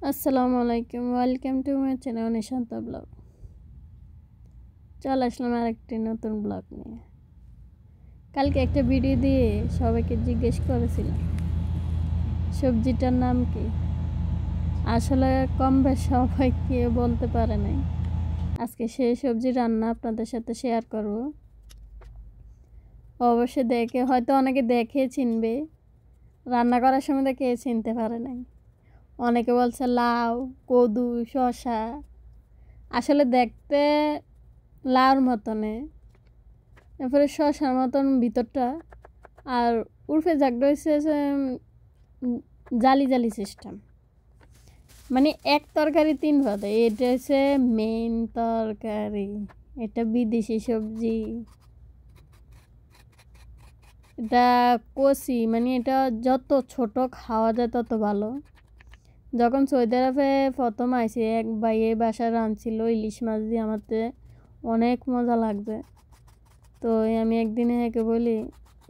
আসসালামু আলাইকুম, welcome to my channel Nishant blog. চলে আসলাম আরেকটি নতুন ব্লগ নিয়ে। কালকে একটা ভিডিও দিয়ে সবাইকে জিজ্ঞেস করেছিলাম সবজিটার নাম কি। আসলে কম বেশ সবাই কেউ বলতে পারে নাই। আজকে সেই সবজি রান্না আপনাদের সাথে শেয়ার করব। অবশ্যই দেখে হয়তো অনেকে দেখে চিনবে, রান্না করার সময় দেখে চিনতে পারে নাই। অনেকে বলছে লাউ, কদু, শসা। আসলে দেখতে লাউর মতনে, তারপরে শসার মতন ভিতরটা, আর উর্ফে জাগটা হচ্ছে জালি জালি সিস্টেম, মানে এক তরকারি তিন ভাতে। এটা হচ্ছে মেইন তরকারি, এটা বিদেশি সবজি, এটা কষি, মানে এটা যত ছোট খাওয়া যায় তত ভালো। যখন সৌদি আরবে প্রথম আইসি এক ভাই এই বাসায় রাঁধছিল ইলিশ মাছ দিয়ে, আমাদের অনেক মজা লাগবে। তো আমি একদিনে একে বলি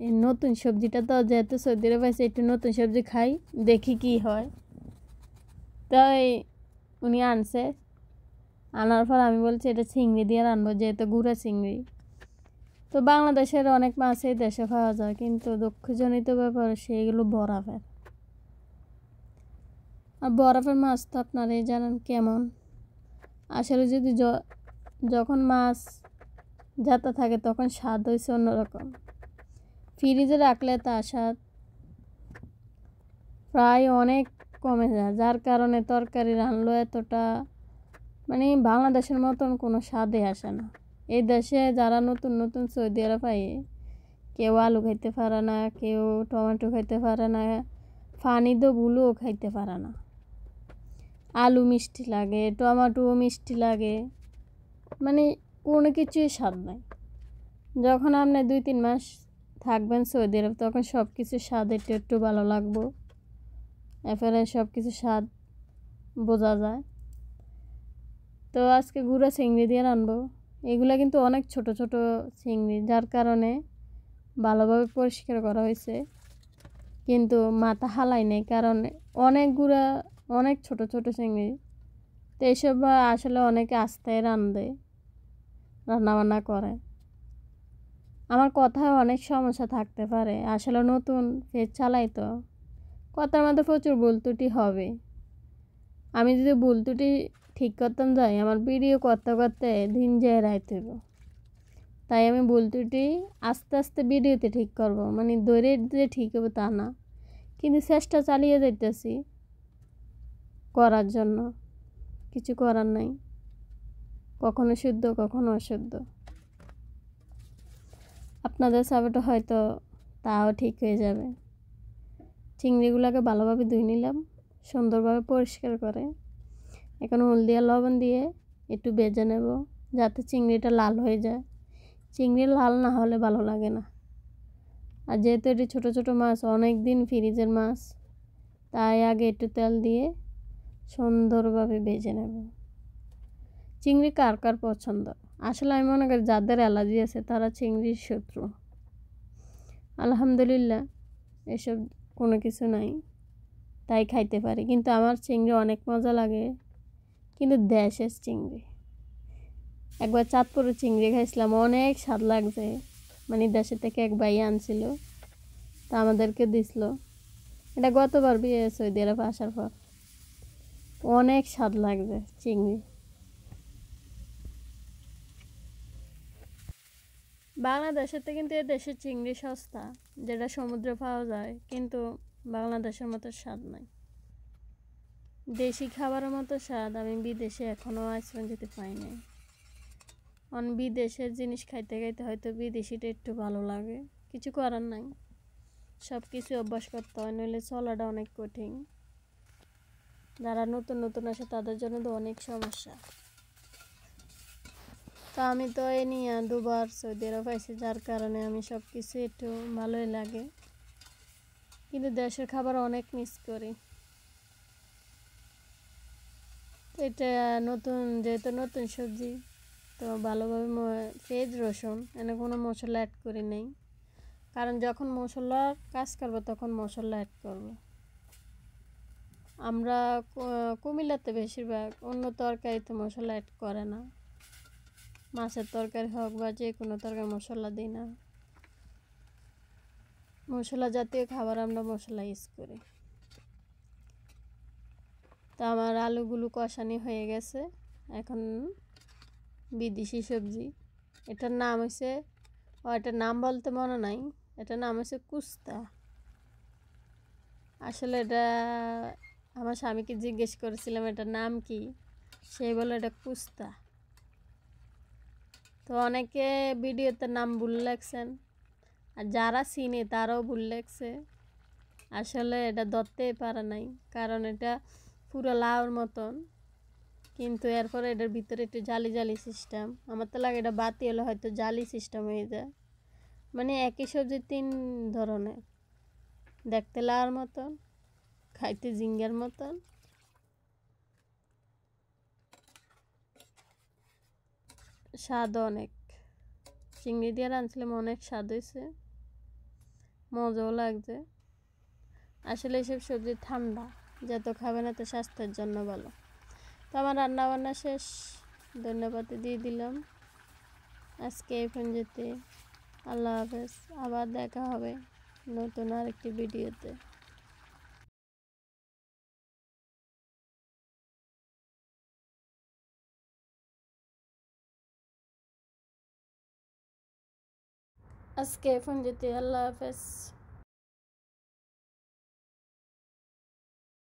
এই নতুন সবজিটা তো যেহেতু সৌদি আরবে পাইছে, একটু নতুন সবজি খাই, দেখি কি হয়। তাই উনি আনছে, আনার পর আমি বলছি এটা চিংড়ি দিয়ে রান্নবো, যেহেতু গুঁড়া চিংড়ি। তো বাংলাদেশের অনেক মাছই দেশে পাওয়া যায়, কিন্তু দুঃখজনিত ব্যাপার সেইগুলো বরফের। আর বরফের মাছ তো আপনারাই জানেন কেমন। আসলে যদি যখন মাছ যাতে থাকে তখন স্বাদ হয়েছে অন্যরকম, ফ্রিজে রাখলে তার স্বাদ প্রায় অনেক কমে যায়, যার কারণে তরকারি রান্নলো এতটা, মানে বাংলাদেশের মতন কোনো স্বাদই আসে না। এই দেশে যারা নতুন নতুন সৌদি আরব পায়, কেউ আলু খাইতে পারে না, কেউ টমেটো খাইতে পারে না, ফানি দোগুলোও খাইতে পারে না। আলু মিষ্টি লাগে, টমেটোও মিষ্টি লাগে, মানে কোনো কিছুই স্বাদ নাই। যখন আপনি 2-3 মাস থাকবেন সৌদি আরব, তখন সব কিছুর স্বাদ একটু একটু ভালো লাগবো, এরপরে সব কিছু স্বাদ বোঝা যায়। তো আজকে গুঁড়া চিংড়ি দিয়ে রানবো। এগুলো কিন্তু অনেক ছোট ছোট চিংড়ি, যার কারণে ভালোভাবে পরিষ্কার করা হয়েছে, কিন্তু মাথা হালাই নেই, কারণ অনেক গুঁড়া, অনেক ছোট ছোট চিংড়ি। তো এইসব আসলে অনেকে আস্তায় রান্নাবান্না করে। আমার কথায় অনেক সমস্যা থাকতে পারে, আসলে নতুন পেজ চালাই তো কথার মধ্যে প্রচুর ভুল ত্রুটি হবে। আমি যদি ভুল ত্রুটি ঠিক করতাম যাই, আমার ভিডিও করতে করতে দিন যায় রাইতে হইব। তাই আমি ভুল ত্রুটি আস্তে আস্তে ভিডিওতে ঠিক করব, মানে দৌড়ে যে ঠিক হবে তা না, কিন্তু চেষ্টা চালিয়ে যাইতেছি করার জন্য। কিছু করার নাই, কখনো শুদ্ধ কখনো অশুদ্ধ। আপনাদের সাপোর্টে হয়তো তাও ঠিক হয়ে যাবে। চিংড়িগুলোকে ভালোভাবে ধুয়ে নিলাম, সুন্দরভাবে পরিষ্কার করে। এখন হলদি আর লবণ দিয়ে একটু ভেজে নেব, যাতে চিংড়িটা লাল হয়ে যায়। চিংড়ি লাল না হলে ভালো লাগে না। আর যেহেতু এটি ছোটো ছোটো মাছ, অনেক দিন ফ্রিজের মাছ, তাই আগে একটু তেল দিয়ে সুন্দরভাবে ভেজে নেব। চিংড়ি কার কার পছন্দ? আসলে আমি মনে করি যাদের অ্যালার্জি আছে তারা চিংড়ির শত্রু। আলহামদুলিল্লাহ এসব কোনো কিছু নাই, তাই খাইতে পারি। কিন্তু আমার চিংড়ি অনেক মজা লাগে, কিন্তু দেশের চিংড়ি। একবার চাঁদপুরের চিংড়ি খাইছিলাম, অনেক স্বাদ লাগছে। মানে দেশে থেকে এক ভাই আনছিল, তা আমাদেরকে দিছিল। এটা গতবার বিয়ে সৌদি আরব আসার পর অনেক স্বাদ লাগছে চিংড়ি। বাংলাদেশের থেকে কিন্তু এ দেশের চিংড়ি সস্তা, যেটা সমুদ্রে পাওয়া যায়, কিন্তু বাংলাদেশের মতো স্বাদ নাই। দেশি খাবারের মতো স্বাদ আমি বিদেশে এখনও আজ পর্যন্ত পাই নাই। বিদেশের জিনিস খাইতে খাইতে হয়তো বিদেশিটা একটু ভালো লাগে, কিছু করার নাই। সব কিছু অভ্যাস করতে হয়, নইলে চলাটা অনেক কঠিন। যারা নতুন নতুন আসে তাদের জন্য তো অনেক সমস্যা। তো আমি তো এ নিয়ে 2বার সৌদি আরব আইছি, যার কারণে আমি সব কিছু একটু ভালোই লাগে, কিন্তু দেশের খাবার অনেক মিস করি। তো এটা নতুন, যেহেতু নতুন সবজি, তো ভালোভাবে পেঁয়াজ রসুন এনে কোনো মশলা অ্যাড করি নাই, কারণ যখন মশলার কাজ করবো তখন মশলা অ্যাড করব। আমরা কুমিল্লাতে বেশিরভাগ অন্য তরকারিতে মশলা অ্যাড করে না, মাছের তরকারি হোক বা যে কোনো তরকারি মশলা দিই না। মশলা জাতীয় খাবার আমরা মশলা ইউজ করি। তো আমার আলুগুলো কষানি হয়ে গেছে। এখন বিদেশি সবজি, এটার নাম হয়েছে, এটার নাম বলতে মনে নাই, এটার নাম হচ্ছে কুস্তা। আসলে এটা আমার স্বামীকে জিজ্ঞেস করেছিলাম এটার নাম কি, সেই বলে এটা কুস্তা। তো অনেকে ভিডিওতে নাম ভুল লেখছেন, আর যারা চিনে তারাও ভুল লেখছে। আসলে এটা ধরতেই পারে নাই, কারণ এটা পুরো লাউর মতন, কিন্তু এরপরে এটার ভিতরে একটু জালি জালি সিস্টেম। আমার তো লাগে এটা বাতি হলে হয়তো জালি সিস্টেম হয়ে যায়। মানে একই সবজি 3 ধরনের, দেখতে লাউর মতন, খাইতে জিঙ্গার মতন। স্বাদ অনেক, চিংড়ি দিয়ে রাঁধছিলাম, অনেক স্বাদ হয়েছে, মজাও লাগছে। আসলে এসব সবজি ঠান্ডা, যত খাবে না তো স্বাস্থ্যের জন্য ভালো। তো আমার রান্না বান্না শেষ, ধন্যবাদ দিয়ে দিলাম আজকে এই পর্যন্ত। আল্লাহ হাফেজ, আবার দেখা হবে নতুন আরেকটি ভিডিওতে। আজকে এই পর্যন্ত, আল্লাহ হাফেজ।